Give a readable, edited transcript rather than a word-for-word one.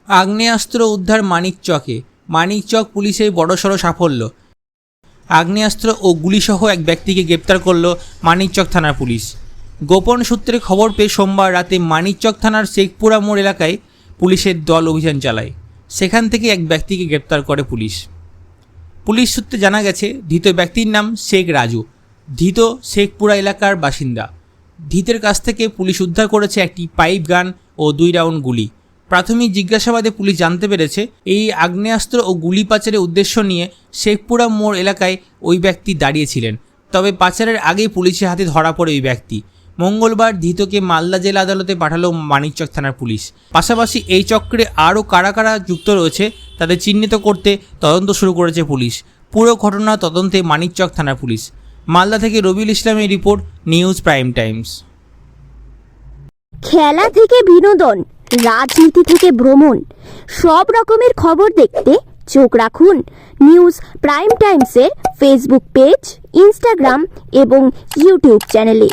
আগ্নেয়াস্ত্র উদ্ধার মানিকচকে। মানিকচক পুলিশের বড়সড় সাফল্য। আগ্নেয়াস্ত্র ও গুলিসহ এক ব্যক্তিকে গ্রেপ্তার করল মানিকচক থানার পুলিশ। গোপন সূত্রে খবর পেয়ে সোমবার রাতে মানিকচক থানার শেখপুরা মোড় এলাকায় পুলিশের দল অভিযান চালায়। সেখান থেকে এক ব্যক্তিকে গ্রেপ্তার করে পুলিশ। পুলিশ সূত্রে জানা গেছে, ধৃত ব্যক্তির নাম শেখ রাজু। ধৃত শেখপুরা এলাকার বাসিন্দা। ধৃতের কাছ থেকে পুলিশ উদ্ধার করেছে একটি পাইপ গান ও 2 রাউন্ড গুলি। প্রাথমিক জিজ্ঞাসাবাদে পুলিশ জানতে পেরেছে, এই আগ্নেয়াস্ত্র ও গুলি পাচারের উদ্দেশ্য নিয়ে শেখপুরা মোড় এলাকায় ওই ব্যক্তি দাঁড়িয়েছিলেন। তবে পাচারের আগেই পুলিশের হাতে ধরা পড়ে ওই ব্যক্তি। মঙ্গলবার ধৃতকে মালদা জেলা আদালতে পাঠালো মানিকচক থানার পুলিশ। পাশাপাশি এই চক্রে আরও কারা কারা যুক্ত রয়েছে তাদের চিহ্নিত করতে তদন্ত শুরু করেছে পুলিশ। পুরো ঘটনা তদন্তে মানিকচক থানার পুলিশ। মালদা থেকে রবিউল ইসলামের রিপোর্ট, নিউজ প্রাইম টাইমস। খেলা থেকে বিনোদন, রাজনীতি থেকে ভ্রমণ, সব রকমের খবর দেখতে চোখ রাখুন নিউজ প্রাইম টাইমসের ফেসবুক পেজ, ইনস্টাগ্রাম এবং ইউটিউব চ্যানেলে।